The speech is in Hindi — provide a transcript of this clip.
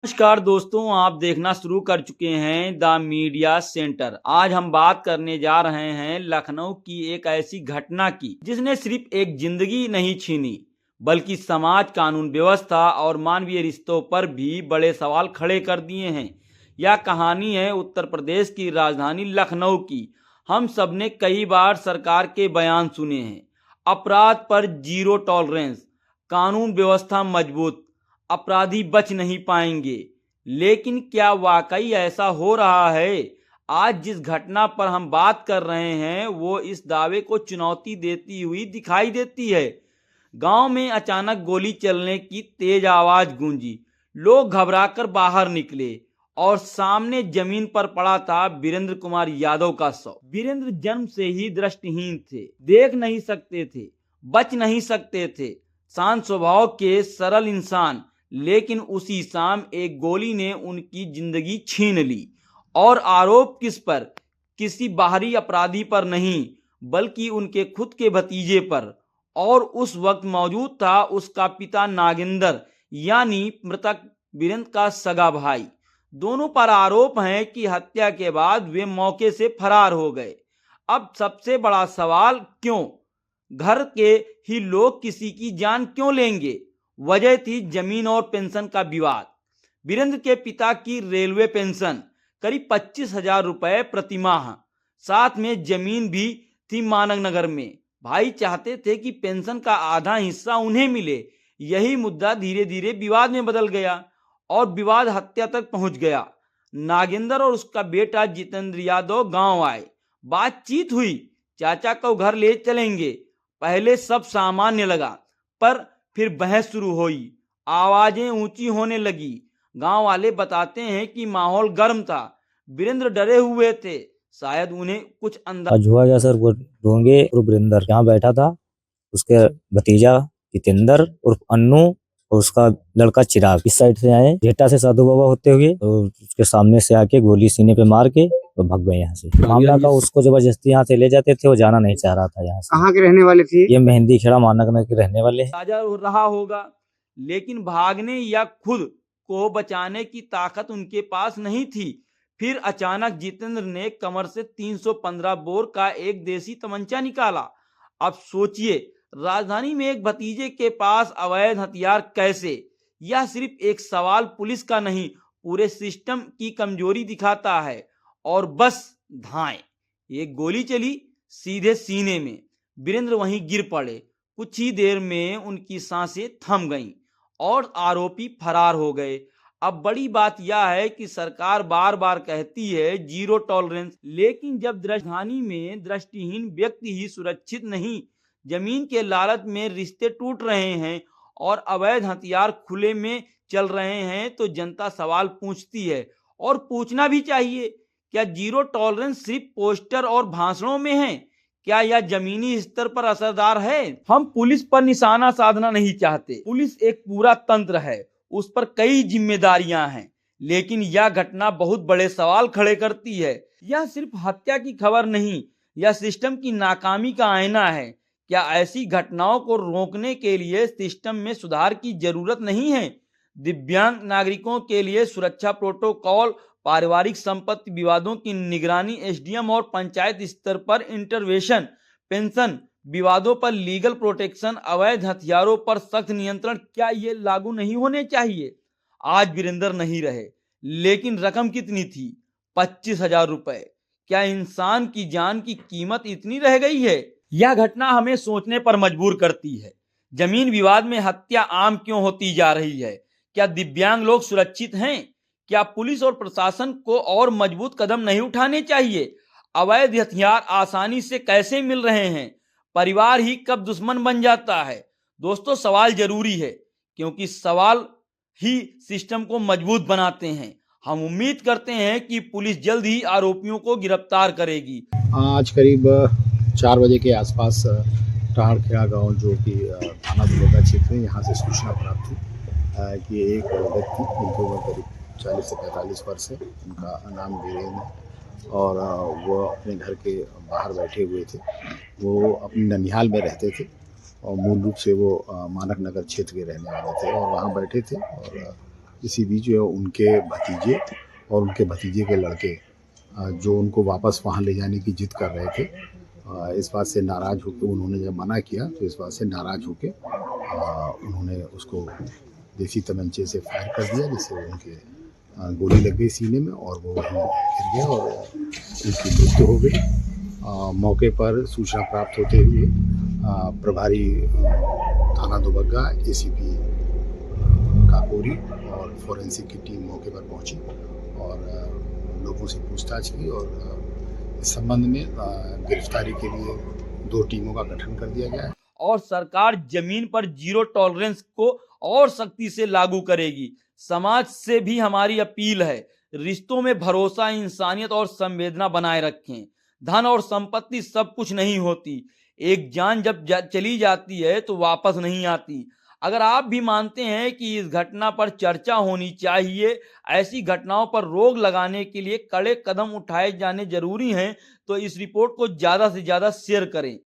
नमस्कार दोस्तों, आप देखना शुरू कर चुके हैं द मीडिया सेंटर। आज हम बात करने जा रहे हैं लखनऊ की एक ऐसी घटना की जिसने सिर्फ एक जिंदगी नहीं छीनी बल्कि समाज, कानून व्यवस्था और मानवीय रिश्तों पर भी बड़े सवाल खड़े कर दिए हैं। यह कहानी है उत्तर प्रदेश की राजधानी लखनऊ की। हम सबने कई बार सरकार के बयान सुने हैं, अपराध पर जीरो टॉलरेंस, कानून व्यवस्था मजबूत, अपराधी बच नहीं पाएंगे। लेकिन क्या वाकई ऐसा हो रहा है? आज जिस घटना पर हम बात कर रहे हैं वो इस दावे को चुनौती देती हुई दिखाई देती है। गांव में अचानक गोली चलने की तेज आवाज गूंजी, लोग घबराकर बाहर निकले और सामने जमीन पर पड़ा था वीरेंद्र कुमार यादव का शव। वीरेंद्र जन्म से ही दृष्टिहीन थे, देख नहीं सकते थे, बच नहीं सकते थे। शांत स्वभाव के सरल इंसान, लेकिन उसी शाम एक गोली ने उनकी जिंदगी छीन ली। और आरोप किस पर? किसी बाहरी अपराधी पर नहीं, बल्कि उनके खुद के भतीजे पर। और उस वक्त मौजूद था उसका पिता नागेंद्र, यानी मृतक वीरेंद्र का सगा भाई। दोनों पर आरोप हैं कि हत्या के बाद वे मौके से फरार हो गए। अब सबसे बड़ा सवाल, क्यों? घर के ही लोग किसी की जान क्यों लेंगे? वजह थी जमीन और पेंशन का विवाद। वीरेंद्र के पिता की रेलवे पेंशन करीब 25,000 रुपए प्रतिमाह, साथ में जमीन भी थी मानक नगर में। भाई चाहते थे कि पेंशन का आधा हिस्सा उन्हें मिले। यही मुद्दा धीरे धीरे विवाद में बदल गया और विवाद हत्या तक पहुंच गया। नागेंद्र और उसका बेटा जितेंद्र यादव गांव आए, बातचीत हुई, चाचा को घर ले चलेंगे। पहले सब सामान्य लगा, पर फिर बहस शुरू हुई, आवाजें ऊंची होने लगी। गांव वाले बताते हैं कि माहौल गर्म था, वीरेंद्र डरे हुए थे, शायद उन्हें कुछ आज हुआ क्या सर, वो ढोंगे और वीरेंद्र यहाँ बैठा था, उसके भतीजा जितेंद्र उर्फ अन्नू और उसका लड़का चिराग इस साइड से आए, जेठा से साधु बाबा होते हुए, तो उसके सामने से आके गोली सीने पे मार के और भाग गए यहाँ से। मामला का उसको जबरदस्ती यहाँ से ले जाते थे, वो जाना नहीं चाह रहा था यहाँ से। कहाँ के रहने वाले थे? ये मेहंदी खेड़ा मानक के रहने वाले हैं। ताजा रहा होगा, लेकिन भागने या खुद को बचाने की ताकत उनके पास नहीं थी। फिर अचानक जितेंद्र ने कमर से 315 बोर का एक देसी तमंचा निकाला। अब सोचिए, राजधानी में एक भतीजे के पास अवैध हथियार कैसे? यह सिर्फ एक सवाल पुलिस का नहीं, पूरे सिस्टम की कमजोरी दिखाता है। और बस धाएं, एक गोली चली सीधे सीने में। वीरेंद्र वहीं गिर पड़े। कुछ ही देर में उनकी सांसें थम गईं और आरोपी फरार हो गए। अब बड़ी बात यह है कि सरकार बार बार कहती है जीरो टॉलरेंस, लेकिन जब राजधानी में दृष्टिहीन व्यक्ति ही सुरक्षित नहीं, जमीन के लालच में रिश्ते टूट रहे हैं और अवैध हथियार खुले में चल रहे हैं, तो जनता सवाल पूछती है, और पूछना भी चाहिए। क्या जीरो टॉलरेंस सिर्फ पोस्टर और भाषणों में है? क्या यह जमीनी स्तर पर असरदार है? हम पुलिस पर निशाना साधना नहीं चाहते। पुलिस एक पूरा तंत्र है, उस पर कई जिम्मेदारियां हैं, लेकिन यह घटना बहुत बड़े सवाल खड़े करती है। यह सिर्फ हत्या की खबर नहीं, यह सिस्टम की नाकामी का आईना है। क्या ऐसी घटनाओं को रोकने के लिए सिस्टम में सुधार की जरूरत नहीं है? दिव्यांग नागरिकों के लिए सुरक्षा प्रोटोकॉल, पारिवारिक संपत्ति विवादों की निगरानी, एसडीएम और पंचायत स्तर पर इंटरवेंशन, पेंशन विवादों पर लीगल प्रोटेक्शन, अवैध हथियारों पर सख्त नियंत्रण, क्या ये लागू नहीं होने चाहिए? आज वीरेंद्र नहीं रहे, लेकिन रकम कितनी थी? 25,000 रुपए। क्या इंसान की जान की कीमत इतनी रह गई है? यह घटना हमें सोचने पर मजबूर करती है। जमीन विवाद में हत्या आम क्यों होती जा रही है? क्या दिव्यांग लोग सुरक्षित हैं? क्या पुलिस और प्रशासन को और मजबूत कदम नहीं उठाने चाहिए? अवैध हथियार आसानी से कैसे मिल रहे हैं? परिवार ही कब दुश्मन बन जाता है? दोस्तों, सवाल जरूरी है, क्योंकि सवाल ही सिस्टम को मजबूत बनाते हैं। हम उम्मीद करते हैं कि पुलिस जल्द ही आरोपियों को गिरफ्तार करेगी। आज करीब 4 बजे के आसपास टाड़खेड़ा गांव, जो कि थाना दुलोका क्षेत्र है, यहाँ से सूचना प्राप्त हुई कि एक व्यक्ति, जिनकी उम्र करीब 40 से 45 वर्ष है, उनका नाम वीरेंद्र है और वो अपने घर के बाहर बैठे हुए थे। वो अपने ननिहाल में रहते थे और मूल रूप से वो मानक नगर क्षेत्र के रहने वाले थे और वहाँ बैठे थे और इसी बीच जो है उनके भतीजे और उनके भतीजे के लड़के जो उनको वापस वहाँ ले जाने की जिद कर रहे थे, इस बात से नाराज़ होकर उन्होंने जब मना किया तो इस बात से नाराज़ होकर उन्होंने उसको देसी तमंचे से फायर कर दिया, जिससे उनके गोली लग गई सीने में और वो वहीं गिर गया और उनकी मृत्यु हो गई। मौके पर सूचना प्राप्त होते हुए प्रभारी थाना दुबग्गा, एसीपी काकोरी और फोरेंसिक की टीम मौके पर पहुंची और लोगों से पूछताछ की और इस संबंध में गिरफ्तारी के लिए 2 टीमों का गठन कर दिया गया है। और सरकार जमीन पर जीरो टॉलरेंस को और सख्ती से लागू करेगी। समाज से भी हमारी अपील है, रिश्तों में भरोसा, इंसानियत और संवेदना बनाए रखें। धन और संपत्ति सब कुछ नहीं होती, एक जान जब चली जाती है तो वापस नहीं आती। अगर आप भी मानते हैं कि इस घटना पर चर्चा होनी चाहिए, ऐसी घटनाओं पर रोक लगाने के लिए कड़े कदम उठाए जाने जरूरी हैं, तो इस रिपोर्ट को ज्यादा से ज्यादा शेयर करें।